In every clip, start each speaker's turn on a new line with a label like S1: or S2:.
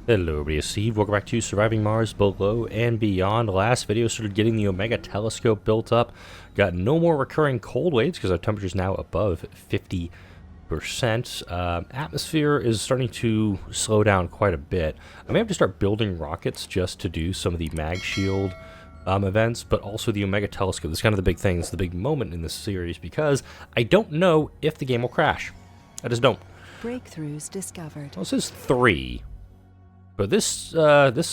S1: Hello everybody, it's Steve. Welcome back to Surviving Mars Below and Beyond. Last video started getting the Omega telescope built up. Got no more recurring cold waves because our temperature is now above 50%. Atmosphere is starting to slow down quite a bit. I may have to start building rockets just to do some of the mag shield events, but also the Omega telescope. This is kind of the big thing. It's the big moment in this series because I don't know if the game will crash. I just don't.
S2: Breakthroughs discovered.
S1: Well, this is 3. But this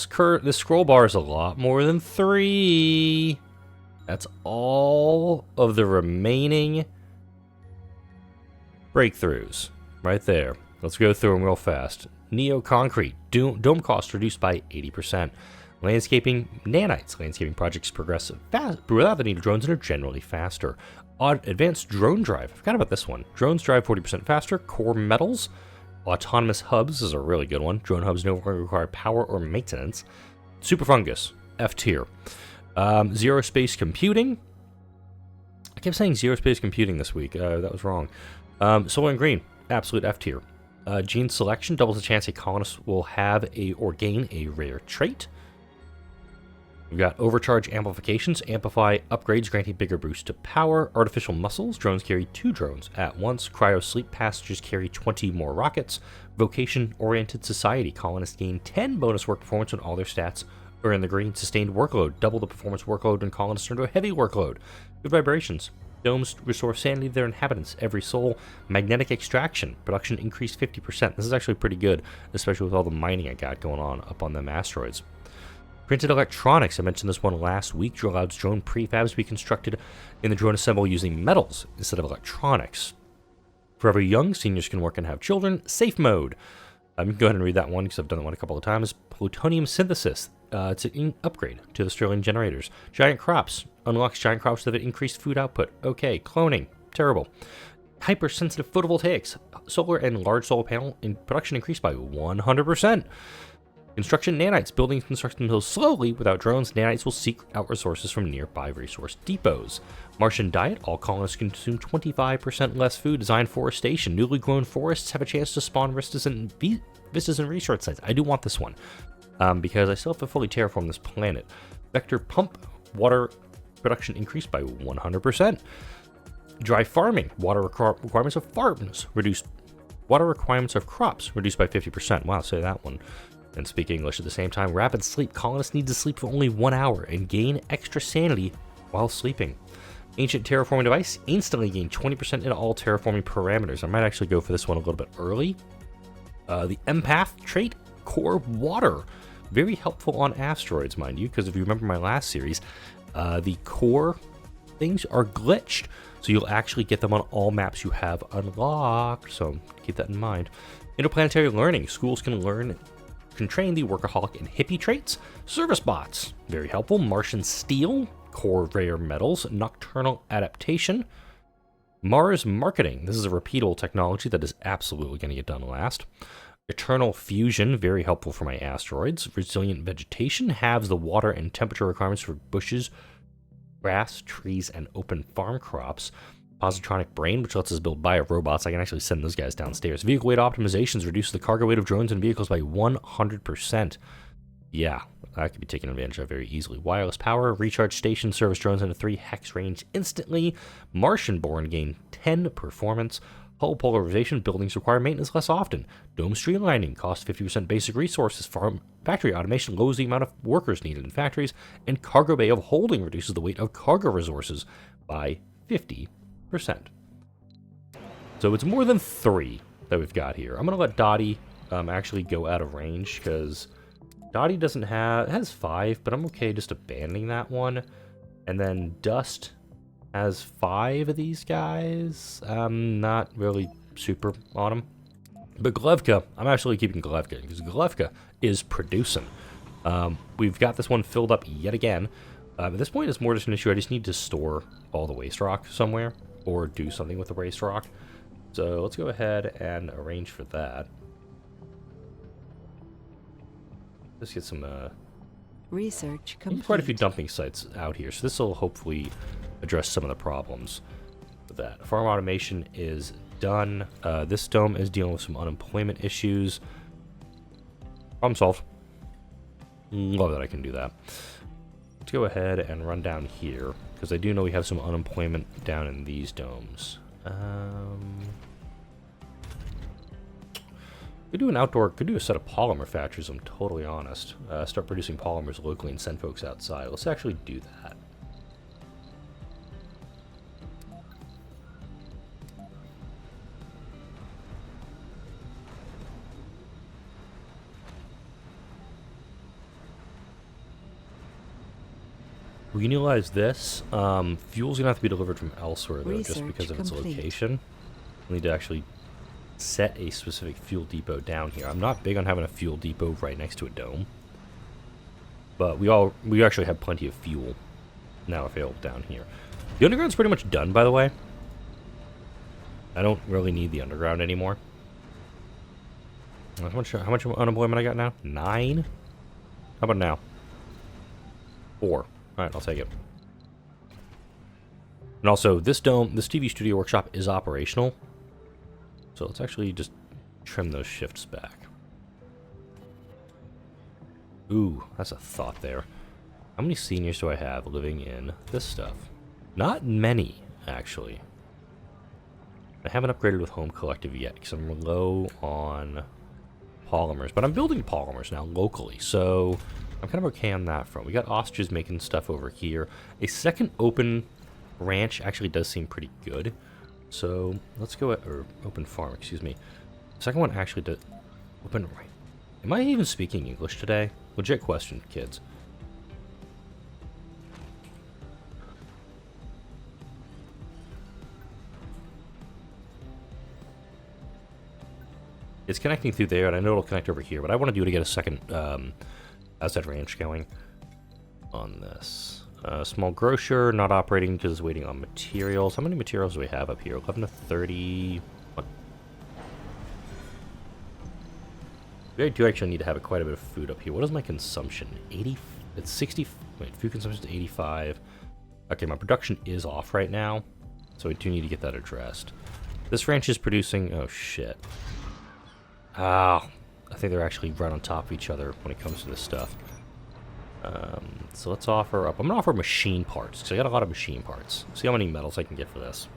S1: scroll bar is a lot more than 3. That's all of the remaining breakthroughs right there. Let's go through them real fast. Neo Concrete, dome cost reduced by 80%. Landscaping, nanites. Landscaping projects progress fast without the need of drones and are generally faster. Advanced drone drive. I forgot about this one. Drones drive 40% faster. Core metals. Autonomous hubs is a really good one. Drone hubs no longer require power or maintenance. Super fungus, F tier. Zero space computing. I kept saying zero space computing this week. That was wrong. Solar and green, absolute F tier. Gene selection doubles the chance a colonist will have or gain a rare trait. We've got overcharge amplifications, amplify upgrades granting bigger boost to power. Artificial muscles, drones carry 2 drones at once. Cryo sleep passengers carry 20 more rockets. Vocation oriented society, colonists gain 10 bonus work performance when all their stats are in the green. Sustained workload, double the performance workload when colonists turn to a heavy workload. Good vibrations. Domes restore sanity to their inhabitants. Every soul. Magnetic extraction. Production increased 50%. This is actually pretty good, especially with all the mining I got going on up on them asteroids. Printed electronics, I mentioned this one last week, allows drone prefabs to be constructed in the drone assembly using metals instead of electronics. Forever young, seniors can work and have children. Safe mode. You can go ahead and read that one because I've done that one a couple of times. Plutonium synthesis. It's an upgrade to the Stirling generators. Giant crops. Unlocks giant crops that have increased food output. Okay, cloning. Terrible. Hypersensitive photovoltaics. Solar and large solar panel in production increased by 100%. Construction nanites. Buildings construct themselves slowly without drones. Nanites will seek out resources from nearby resource depots. Martian diet. All colonists consume 25% less food. Design forestation. Newly grown forests have a chance to spawn vistas and research sites. I do want this one because I still have to fully terraform this planet. Vector pump. Water production increased by 100%. Dry farming. Water requirements of farms reduced. Water requirements of crops reduced by 50%. Wow, say that one. And speak English at the same time. Rapid sleep. Colonists need to sleep for only 1 hour and gain extra sanity while sleeping. Ancient terraforming device. Instantly gain 20% in all terraforming parameters. I might actually go for this one a little bit early. The empath trait. Core water. Very helpful on asteroids, mind you, because if you remember my last series, the core things are glitched. So you'll actually get them on all maps you have unlocked. So keep that in mind. Interplanetary learning. Schools can train the workaholic and hippie traits. Service bots, very helpful. Martian steel, core rare metals, nocturnal adaptation. Mars marketing, this is a repeatable technology that is absolutely going to get done last. Eternal fusion, very helpful for my asteroids. Resilient vegetation, halves the water and temperature requirements for bushes, grass, trees, and open farm crops. Positronic brain, which lets us build bio-robots. I can actually send those guys downstairs. Vehicle weight optimizations reduce the cargo weight of drones and vehicles by 100%. Yeah, that could be taken advantage of very easily. Wireless power, recharge station, service drones into 3 hex range instantly. Martian-born gain 10 performance. Hull polarization, buildings require maintenance less often. Dome streamlining, cost 50% basic resources. Factory automation lowers the amount of workers needed in factories. And cargo bay of holding reduces the weight of cargo resources by 50%. So it's more than 3 that we've got here. I'm going to let Dottie actually go out of range because Dottie has 5, but I'm okay just abandoning that one. And then Dust has 5 of these guys. I'm not really super on them. But Glevka, I'm actually keeping Glevka because Glevka is producing. We've got this one filled up yet again. At this point, it's more just an issue. I just need to store all the waste rock somewhere or do something with the waste rock. So let's go ahead and arrange for that. Let's get some
S2: research complete.
S1: Quite a few dumping sites out here, so this will hopefully address some of the problems with that. Farm automation is done. This dome is dealing with some unemployment issues. Problem solved. Love that I can do that. Let's go ahead and run down here, because I do know we have some unemployment down in these domes. Could do an outdoor, could do a set of polymer factories, I'm totally honest. Start producing polymers locally and send folks outside. Let's actually do that. We can utilize this. Fuel's gonna have to be delivered from elsewhere though, just because of its location. We need to actually set a specific fuel depot down here. I'm not big on having a fuel depot right next to a dome, but we actually have plenty of fuel now available down here. The underground's pretty much done, by the way. I don't really need the underground anymore. How much unemployment I got now? 9? How about now? 4. Alright, I'll take it. And also, this dome, this TV studio workshop is operational. So let's actually just trim those shifts back. Ooh, that's a thought there. How many seniors do I have living in this stuff? Not many, actually. I haven't upgraded with Home Collective yet, because I'm low on polymers. But I'm building polymers now locally, so I'm kind of okay on that front. We got ostriches making stuff over here. A second open ranch actually does seem pretty good. So let's go at, or open farm, excuse me. Second one actually does open right. Am I even speaking English today? Legit question, kids. It's connecting through there, and I know it'll connect over here, but I want to do it to get a second outside ranch going on this. Small grocer, not operating because it's waiting on materials. How many materials do we have up here? 11 to 30. What? We do actually need to have quite a bit of food up here. What is my consumption? 80? It's 60. Wait, food consumption is 85. Okay, my production is off right now, so we do need to get that addressed. This ranch is producing. Oh shit. Ah, I think they're actually right on top of each other when it comes to this stuff. So let's offer up. I'm gonna offer machine parts because I got a lot of machine parts. See how many metals I can get for this.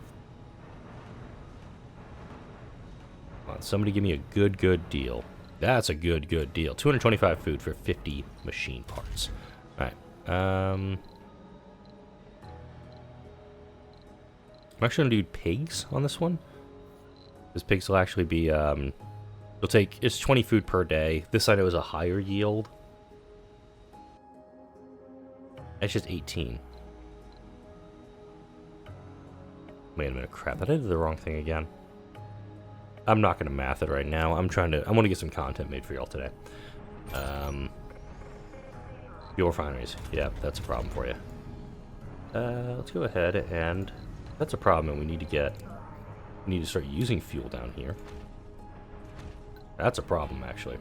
S1: Come on, somebody give me a good deal. That's a good deal. 225 food for 50 machine parts. All right. I'm actually gonna do pigs on this one. Because pigs will actually be. It'll take. It's 20 food per day. This I know is a higher yield. That's just 18. Wait a minute, crap, I did the wrong thing again. I'm not gonna math it right now. I want to get some content made for y'all today. Fuel refineries. Yeah, that's a problem for you. Let's go ahead and that's a problem, and we need to start using fuel down here. That's a problem, actually.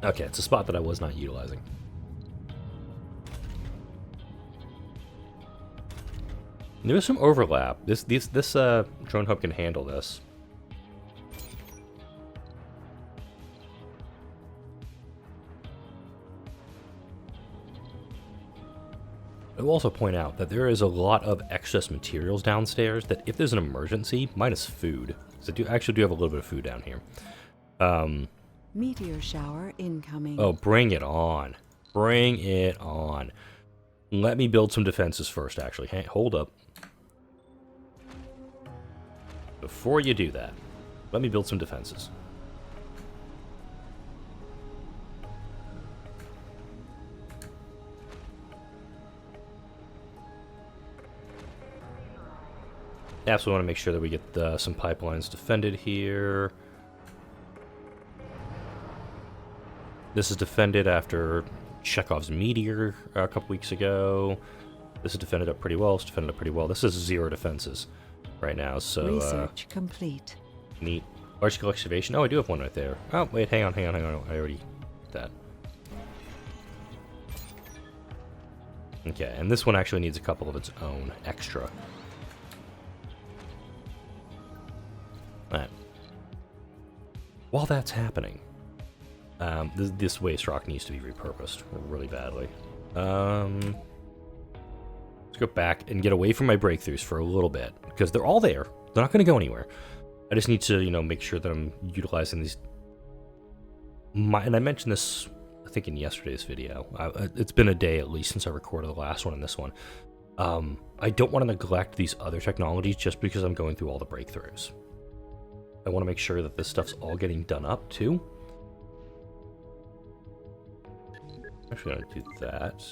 S1: Okay, it's a spot that I was not utilizing. There is some overlap. This drone hub can handle this. I will also point out that there is a lot of excess materials downstairs that if there's an emergency, minus food. So I actually do have a little bit of food down here.
S2: Meteor shower incoming.
S1: Oh, bring it on. Bring it on. Let me build some defenses first, actually. Hey, hold up. Before you do that, let me build some defenses. Absolutely want to make sure that we get some pipelines defended here. This is defended after Chekhov's meteor a couple weeks ago. This is defended up pretty well. It's defended up pretty well. This is 0 defenses right now, so
S2: research complete.
S1: Neat. Large scale excavation. Oh, I do have one right there. Oh, wait, hang on. I already did that. Okay, and this one actually needs a couple of its own extra. Alright. While that's happening, This waste rock needs to be repurposed really badly. Let's go back and get away from my breakthroughs for a little bit, because they're all there. They're not going to go anywhere. I just need to, make sure that I'm utilizing these. And I mentioned this, I think, in yesterday's video. It's been a day at least since I recorded the last one and this one. I don't want to neglect these other technologies just because I'm going through all the breakthroughs. I want to make sure that this stuff's all getting done up, too. I'm actually going to do that.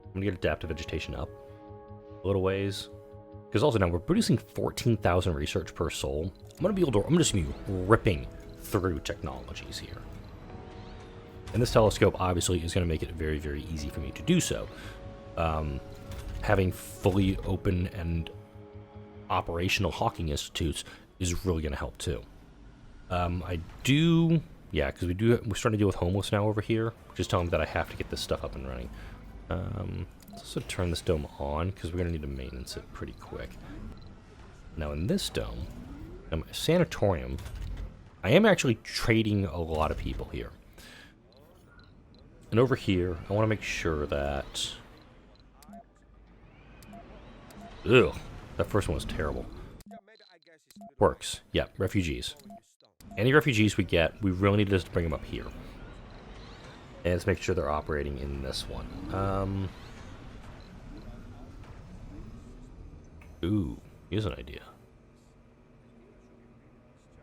S1: I'm going to get adaptive vegetation up a little ways. Because also now we're producing 14,000 research per soul. I'm just going to be ripping through technologies here. And this telescope obviously is going to make it very, very easy for me to do so. Having fully open and operational Hawking Institutes is really going to help too. Because we're starting to deal with homeless now over here, which is telling me that I have to get this stuff up and running. Let's also turn this dome on, because we're going to need to maintenance it pretty quick. Now in this dome, my sanatorium, I am actually trading a lot of people here. And over here, I want to make sure that... Ugh, that first one was terrible. Works. Yeah, refugees. Any refugees we get, we really need to just bring them up here. And let's make sure they're operating in this one. Ooh, here's an idea.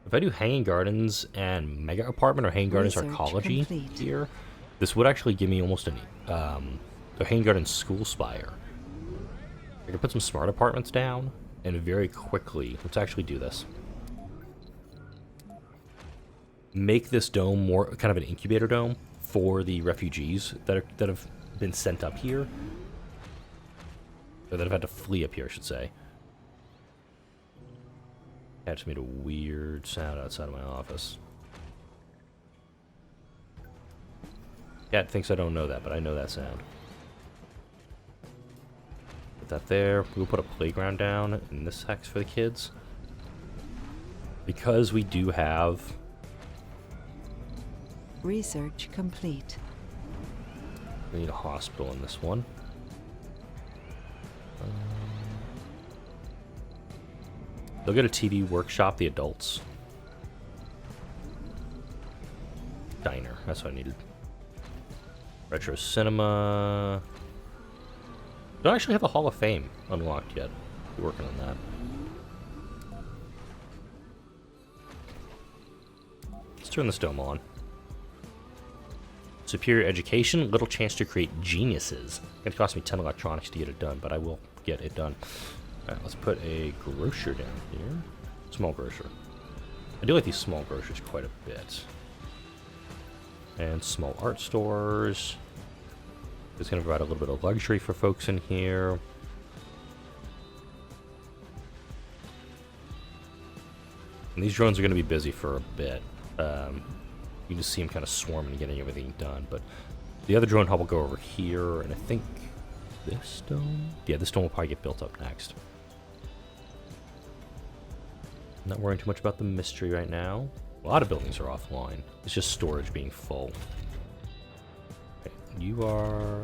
S1: If I do Hanging Gardens and Mega Apartment or Hanging Gardens Arcology here, this would actually give me almost a Hanging Gardens School Spire. I can put some smart apartments down, and very quickly, let's actually do this. Make this dome more kind of an incubator dome for the refugees that have been sent up here. Or that have had to flee up here, I should say. That just made a weird sound outside of my office. Cat thinks I don't know that, but I know that sound. Put that there. We'll put a playground down in this hex for the kids. Because we do have...
S2: Research complete.
S1: We need a hospital in this one. They'll get a TV workshop, the adults. Diner, that's what I needed. Retro cinema. Don't actually have a Hall of Fame unlocked yet. We're working on that. Let's turn this dome on. Superior education, little chance to create geniuses. It's gonna cost me 10 electronics to get it done, but I will get it done. Alright, let's put a grocer down here. Small grocer. I do like these small grocers quite a bit. And small art stores. It's going to provide a little bit of luxury for folks in here. And these drones are going to be busy for a bit. You can just see them kind of swarming and getting everything done. But the other drone hub will go over here, and I think this dome? Yeah, this dome will probably get built up next. Not worrying too much about the mystery right now. A lot of buildings are offline. It's just storage being full. Okay, you are...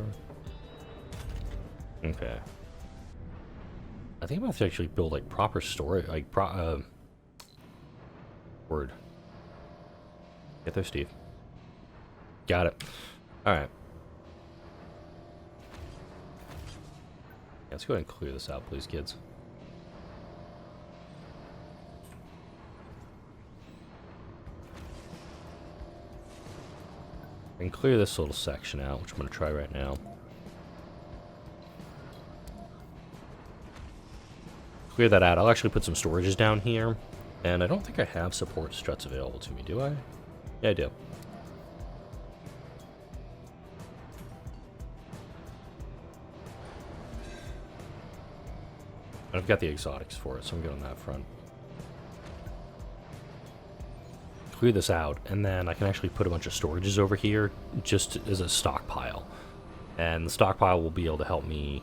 S1: Okay. I think I'm going to have to actually build, like, proper storage, like, Word. Get there, Steve. Got it. Alright. Let's go ahead and clear this out, please, kids. I can clear this little section out, which I'm going to try right now. Clear that out. I'll actually put some storages down here. And I don't think I have support struts available to me, do I? Yeah, I do. I've got the exotics for it, so I'm good on that front. Clear this out, and then I can actually put a bunch of storages over here just as a stockpile. And the stockpile will be able to help me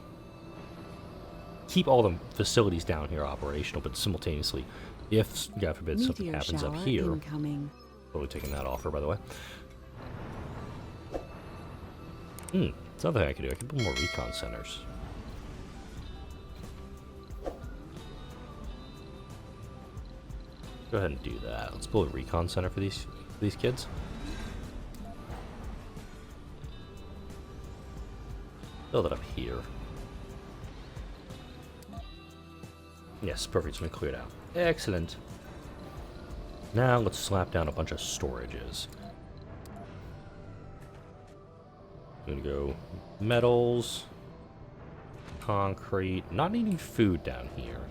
S1: keep all the facilities down here operational, but simultaneously, if, God forbid, something happens up here... Incoming. Totally taking that offer, by the way. It's another thing I could do. I could build more recon centers. Go ahead and do that. Let's build a recon center for these kids. Build it up here. Yes, perfect. It's been cleared out. Excellent. Now let's slap down a bunch of storages. I'm gonna go metals, concrete. Not needing food down here.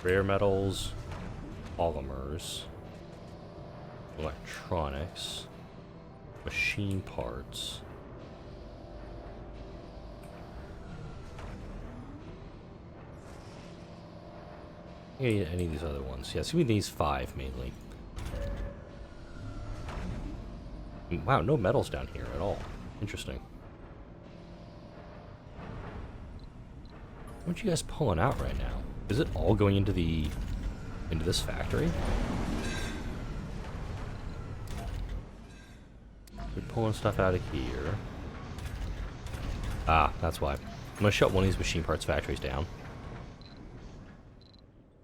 S1: Rare metals, polymers, electronics, machine parts. Any of these other ones? Yeah, it's gonna be these 5 mainly. Wow, no metals down here at all. Interesting. What you guys pulling out right now? Is it all going into this factory? We're pulling stuff out of here. Ah, that's why. I'm gonna shut one of these machine parts factories down.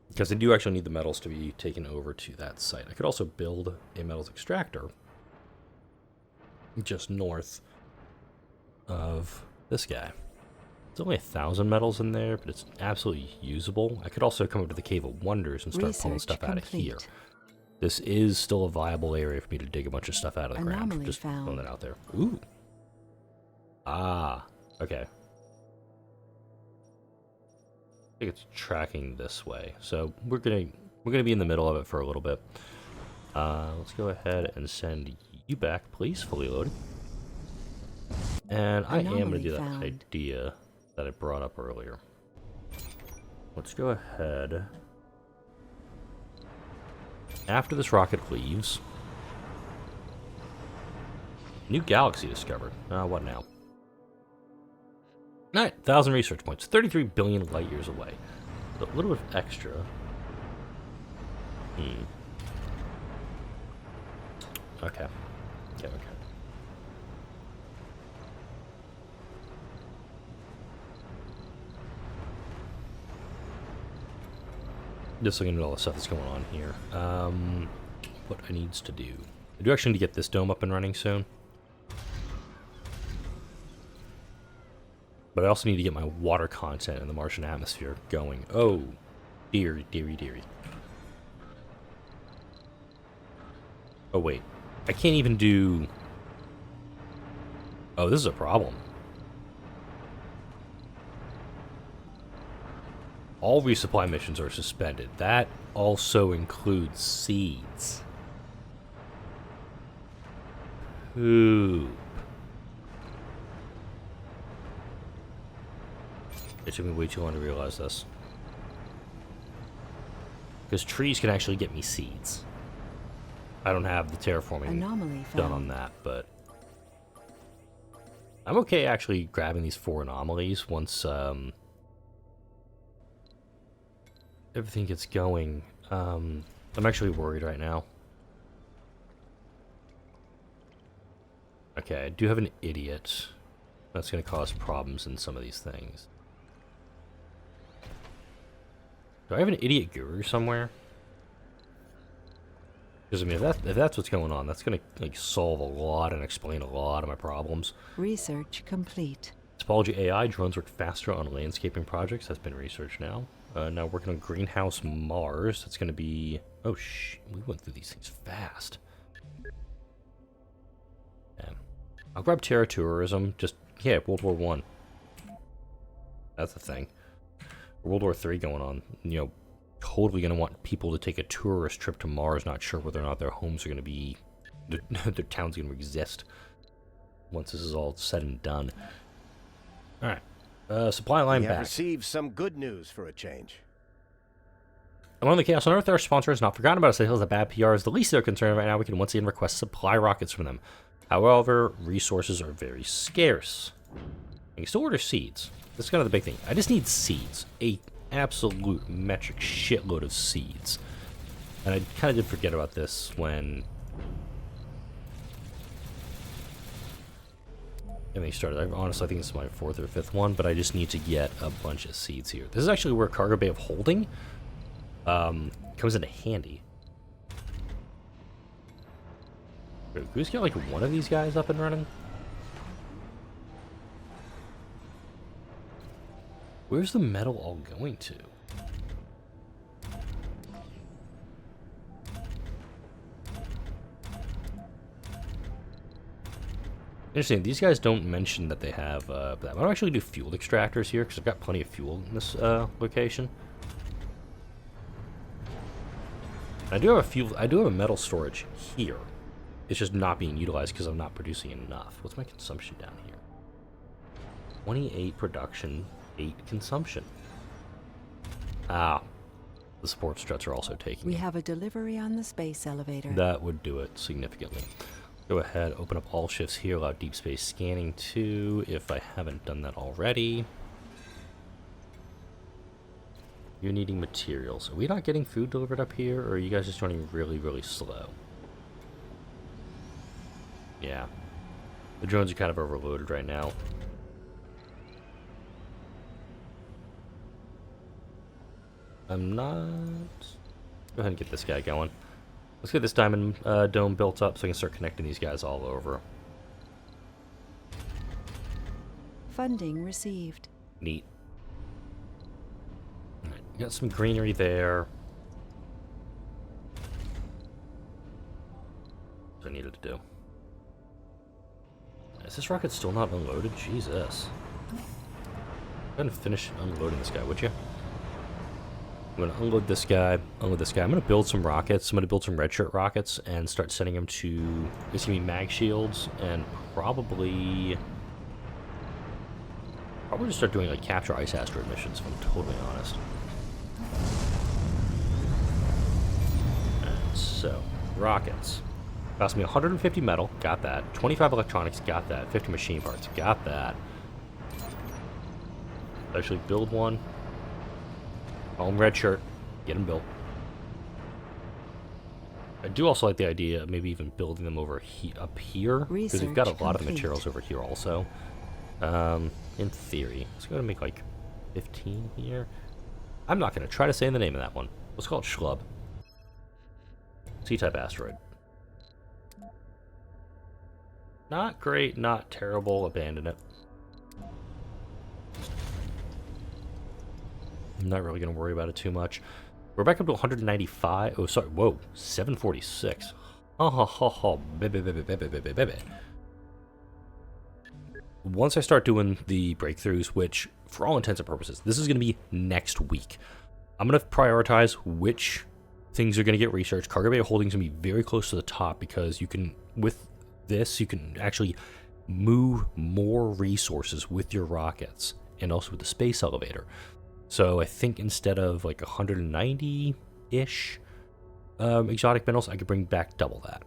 S1: Because they do actually need the metals to be taken over to that site. I could also build a metals extractor just north of this guy. There's only 1,000 metals in there, but it's absolutely usable. I could also come up to the Cave of Wonders and start pulling stuff out of here. This is still a viable area for me to dig a bunch of stuff out of the ground. Just throwing that out there. Ooh. Ah. Okay. I think it's tracking this way, so we're gonna be in the middle of it for a little bit. Let's go ahead and send you back, please, fully loaded. And I am gonna do that idea that I brought up earlier. Let's go ahead. After this rocket leaves, new galaxy discovered. What now? 9,000 research points, 33 billion light years away. So a little bit of extra. Okay. Yeah, okay. Just looking at all the stuff that's going on here. What I needs to do. I do actually need to get this dome up and running soon. But I also need to get my water content in the Martian atmosphere going. Oh, dearie, dearie, dearie. Oh, wait. I can't even do... Oh, this is a problem. All resupply missions are suspended. That also includes seeds. Ooh. It took me way too long to realize this. Because trees can actually get me seeds. I don't have the terraforming done on that, but... I'm okay actually grabbing these 4 anomalies once everything gets going. I'm actually worried right now. Okay, I do have an idiot. That's going to cause problems in some of these things. Do I have an idiot guru somewhere? Because I mean, if that's what's going on, that's gonna like solve a lot and explain a lot of my problems.
S2: Research complete.
S1: Topology AI drones work faster on landscaping projects. That's been researched now. Now working on greenhouse Mars. That's gonna be. Oh we went through these things fast. Yeah. I'll grab Terra Tourism. Just World War One. That's the thing. World War III going on, you know, totally going to want people to take a tourist trip to Mars, not sure whether or not their homes are going to be, their town's going to exist once this is all said and done. All right, supply line back. We have
S3: received some good news for a change.
S1: Among the Chaos on Earth, our sponsor has not forgotten about us. They feel that bad PR is the least they're concerned right now. We can once again request supply rockets from them. However, resources are very scarce. You can still order seeds. That's kind of the big thing. I just need seeds. A absolute metric shitload of seeds. And I kind of did forget about this when... getting me started. Honestly, I think it's my 4th or 5th one, but I just need to get a bunch of seeds here. This is actually where Cargo Bay of Holding comes into handy. Wait, who's got like one of these guys up and running? Where's the metal all going to? Interesting, these guys don't mention that they have that. I don't actually do fuel extractors here because I've got plenty of fuel in this location. I do have a metal storage here. It's just not being utilized because I'm not producing enough. What's my consumption down here? 28 production, 8 consumption. Ah, the support struts are also taking
S2: We
S1: it.
S2: have a delivery on the space elevator.
S1: That would do it significantly. Go ahead, open up all shifts here, allow deep space scanning too, if I haven't done that already. You're needing materials. Are we not getting food delivered up here, or are you guys just running really, really slow? Yeah. The drones are kind of overloaded right now. I'm not... Go ahead and get this guy going. Let's get this diamond dome built up so I can start connecting these guys all over.
S2: Funding received.
S1: Neat. Alright, got some greenery there. What I needed to do. Is this rocket still not unloaded? Jesus. Go ahead and finish unloading this guy, would you? I'm going to unload this guy, I'm going to build some rockets. I'm going to build some red shirt rockets and start sending them to, it's going to be mag shields and probably just start doing like capture ice asteroid missions if I'm totally honest. And so, rockets. Cost me 150 metal, got that. 25 electronics, got that. 50 machine parts, got that. Actually build one. Call them red shirt. Get them built. I do also like the idea of maybe even building them over up here. Because we've got a lot of materials over here also. In theory. Let's go ahead and make like 15 here. I'm not going to try to say the name of that one. Let's call it Schlub. C-type asteroid. Not great, not terrible. Abandon it. I'm not really going to worry about it too much. We're back up to 195. Oh, sorry. Whoa. 746. Baby. Once I start doing the breakthroughs, which, for all intents and purposes, this is going to be next week. I'm going to prioritize which things are going to get researched. Cargo Bay Holding is going to be very close to the top because you can, with this, you can actually move more resources with your rockets and also with the space elevator. So I think instead of like 190-ish exotic minerals, I could bring back double that.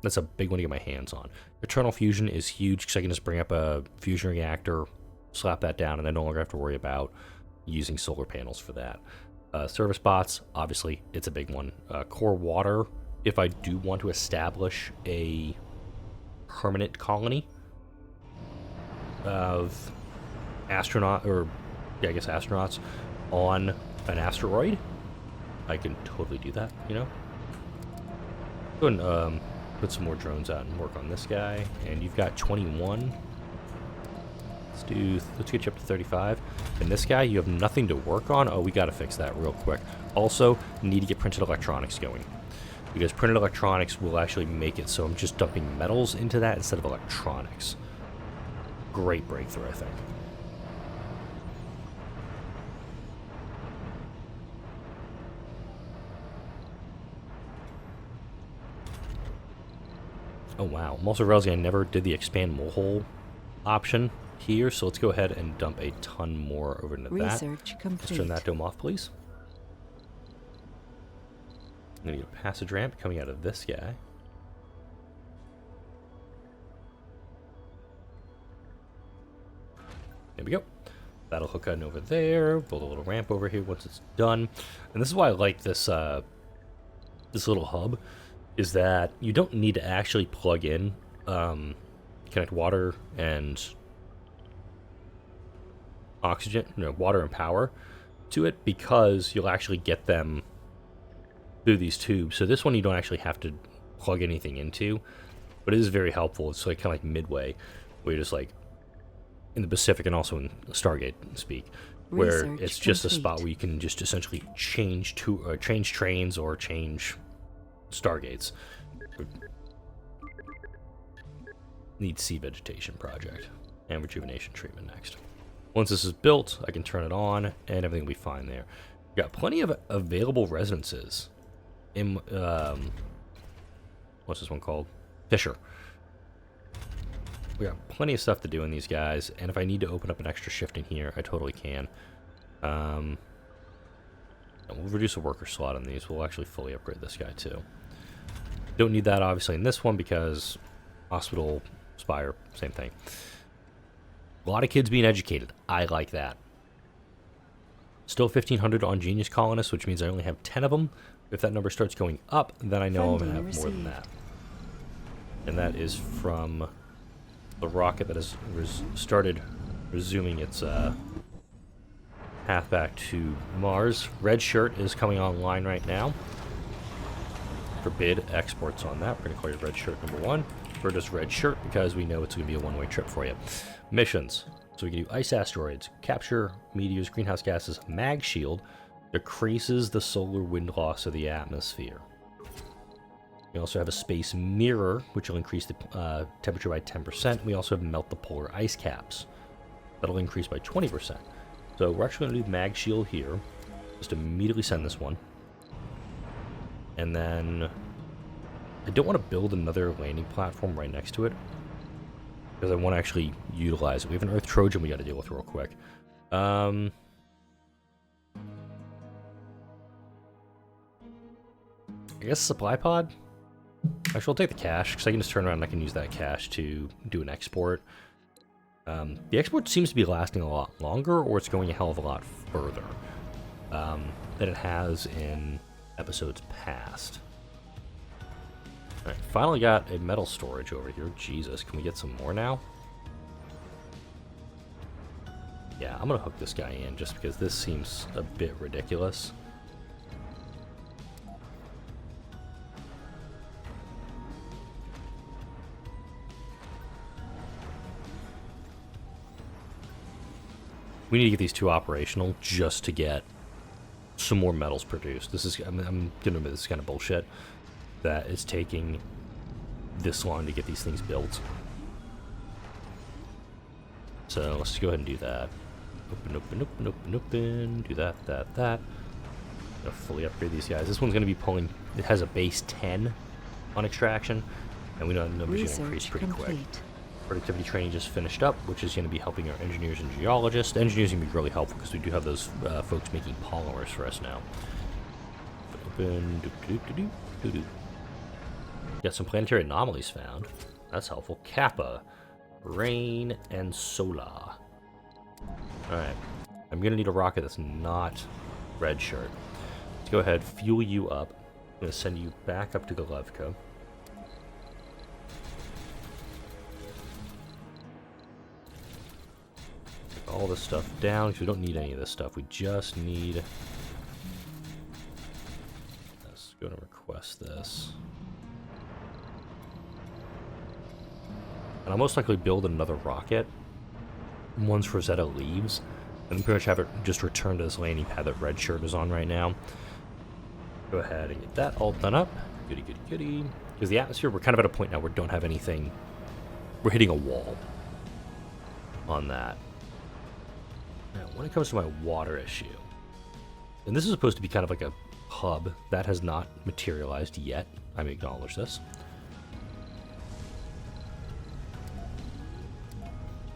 S1: That's a big one to get my hands on. Eternal fusion is huge because I can just bring up a fusion reactor, slap that down, and I no longer have to worry about using solar panels for that. Service bots, obviously, it's a big one. Core water, if I do want to establish a permanent colony of astronauts on an asteroid, I can totally do that, you know? Go and put some more drones out and work on this guy. And you've got 21. Let's get you up to 35. And this guy, you have nothing to work on. Oh, we gotta fix that real quick. Also, need to get printed electronics going, because printed electronics will actually make it so I'm just dumping metals into that instead of electronics. Great breakthrough, I think. Oh wow, I'm also realizing I never did the expand mole option here, so let's go ahead and dump a ton more over into that.
S2: Research complete.
S1: Let's turn that dome off, please. I'm gonna get a passage ramp coming out of this guy. There we go. That'll hook on over there. Build a little ramp over here once it's done. And this is why I like this this little hub, is that you don't need to actually plug in connect water and oxygen, no, water and power to it, because you'll actually get them through these tubes. So this one you don't actually have to plug anything into, but it is very helpful. It's like kind of like midway, where you're just like in the Pacific and also in Stargate speak, where
S2: Research
S1: it's just a
S2: complete.
S1: spot where you can just essentially change trains or change Stargates. Need sea vegetation project and rejuvenation treatment next. Once this is built, I can turn it on and everything will be fine there. We've got plenty of available residences in what's this one called? Fisher. We got plenty of stuff to do in these guys, and if I need to open up an extra shift in here, I totally can. We'll reduce a worker slot on these. We'll actually fully upgrade this guy too. Don't need that obviously in this one because hospital, spire, same thing. A lot of kids being educated. I like that. Still 1,500 on Genius Colonists, which means I only have 10 of them. If that number starts going up, then I know I'm going to have more than that. And that is from the rocket that has started resuming its path back to Mars. Red Shirt is coming online right now. Forbid exports on that. We're going to call you Red Shirt number 1. We're just Red Shirt because we know it's going to be a one-way trip for you. Missions. So we can do ice asteroids, capture meteors, greenhouse gases, mag shield, decreases the solar wind loss of the atmosphere. We also have a space mirror, which will increase the temperature by 10%. We also have melt the polar ice caps. That'll increase by 20%. So we're actually going to do mag shield here. Just immediately send this one. And then I don't want to build another landing platform right next to it, because I want to actually utilize it. We have an Earth Trojan we got to deal with real quick. I guess supply pod? Actually, I'll take the cash, because I can just turn around and I can use that cash to do an export. The export seems to be lasting a lot longer, or it's going a hell of a lot further than it has in episodes past. Alright, finally got a metal storage over here. Jesus, can we get some more now? Yeah, I'm gonna hook this guy in just because this seems a bit ridiculous. We need to get these two operational just to get some more metals produced. This is, I'm gonna admit, this is kind of bullshit that it's taking this long to get these things built. So let's just go ahead and do that. Open. Do that. Gonna fully upgrade these guys. This one's gonna be pulling. It has a base 10 on extraction, and we know the numbers gonna increase pretty quick. Productivity training just finished up, which is going to be helping our engineers and geologists. Engineers are going to be really helpful because we do have those folks making polymers for us now. Open. Got some planetary anomalies found. That's helpful. Kappa, rain, and solar. Alright. I'm going to need a rocket that's not Red Shirt. Let's go ahead, fuel you up. I'm going to send you back up to Galevka. All this stuff down because we don't need any of this stuff. We just need. Let's go to request this. And I'll most likely build another rocket once Rosetta leaves, and then pretty much have it just return to this landing pad that Red Shirt is on right now. Go ahead and get that all done up. Goody. Because the atmosphere, we're kind of at a point now where we don't have anything. We're hitting a wall on that. Now, when it comes to my water issue, and this is supposed to be kind of like a hub, that has not materialized yet. I may acknowledge this.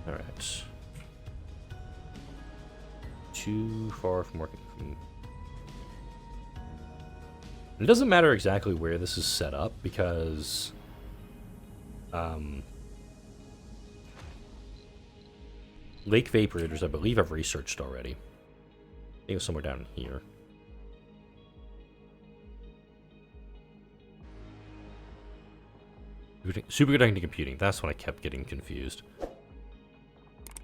S1: Alright. Too far from working. It doesn't matter exactly where this is set up because Lake Vaporators, I believe I've researched already. I think it was somewhere down here. Superconducting computing. That's when I kept getting confused.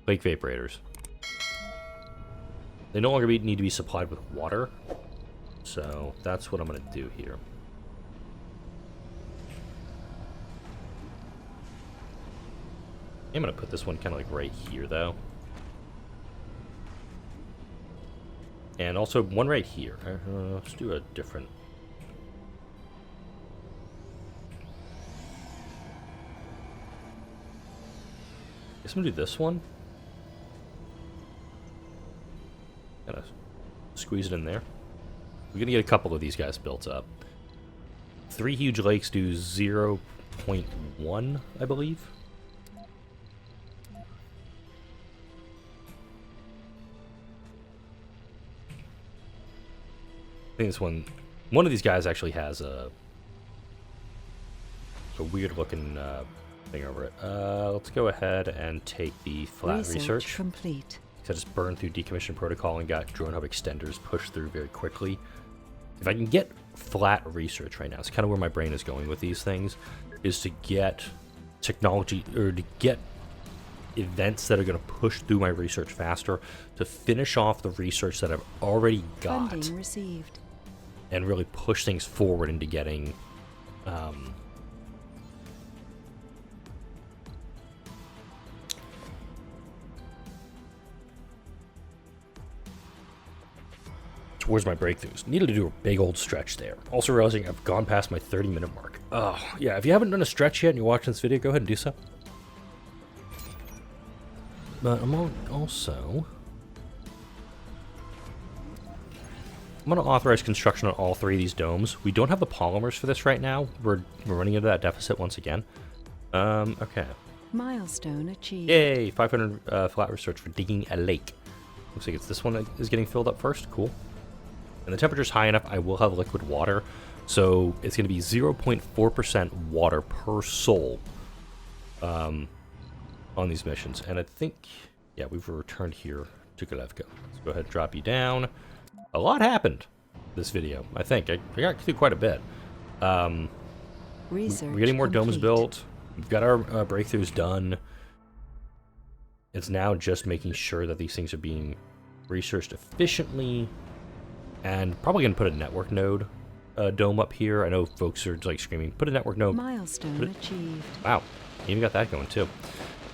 S1: Lake Vaporators. They no longer need to be supplied with water. So that's what I'm going to do here. I'm going to put this one kind of like right here, though. And also one right here. Let's do a different... I guess I'm going to do this one. Kind of squeeze it in there. We're going to get a couple of these guys built up. 3 huge lakes do 0.1, I believe. I think this one of these guys actually has a weird looking thing over it. Let's go ahead and take the flat research.
S2: Complete.
S1: I just burned through decommission protocol and got drone hub extenders pushed through very quickly. If I can get flat research right now, it's kind of where my brain is going with these things, is to get technology, or to get events that are going to push through my research faster, to finish off the research that I've already got.
S2: Funding received.
S1: And really push things forward into getting towards my breakthroughs. Needed to do a big old stretch there. Also realizing I've gone past my 30-minute mark. Oh, yeah, if you haven't done a stretch yet and you're watching this video, go ahead and do so. But I'm also... I'm going to authorize construction on all 3 of these domes. We don't have the polymers for this right now. We're running into that deficit once again. Okay.
S2: Milestone achieved.
S1: Yay! 500 flat research for digging a lake. Looks like it's this one that is getting filled up first. Cool. And the temperature's high enough, I will have liquid water. So it's going to be 0.4% water per soul on these missions. And I think, yeah, we've returned here to Galevka. Let's go ahead and drop you down. A lot happened this video, I think. I got through quite a bit. We're getting more domes built. We've got our breakthroughs done. It's now just making sure that these things are being researched efficiently, and probably going to put a network node dome up here. I know folks are like screaming, put a network node.
S2: Milestone achieved.
S1: Wow, even got that going too.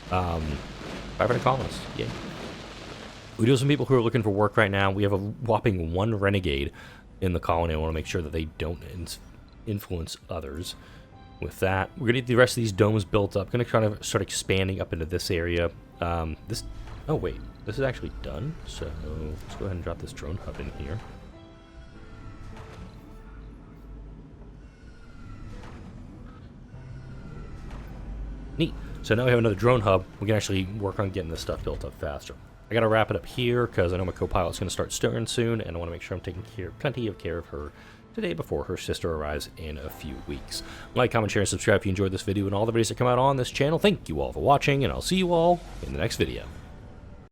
S1: 500 colonists, yay. We do have some people who are looking for work right now. We have a whopping 1 renegade in the colony. I want to make sure that they don't influence others. With that, we're going to get the rest of these domes built up. Going to kind of start expanding up into this area. Oh wait, this is actually done. So let's go ahead and drop this drone hub in here. Neat. So now we have another drone hub. We can actually work on getting this stuff built up faster. I gotta wrap it up here because I know my co-pilot's gonna start stirring soon, and I want to make sure I'm taking plenty of care of her today before her sister arrives in a few weeks. Like, comment, share, and subscribe if you enjoyed this video and all the videos that come out on this channel. Thank you all for watching, and I'll see you all in the next video.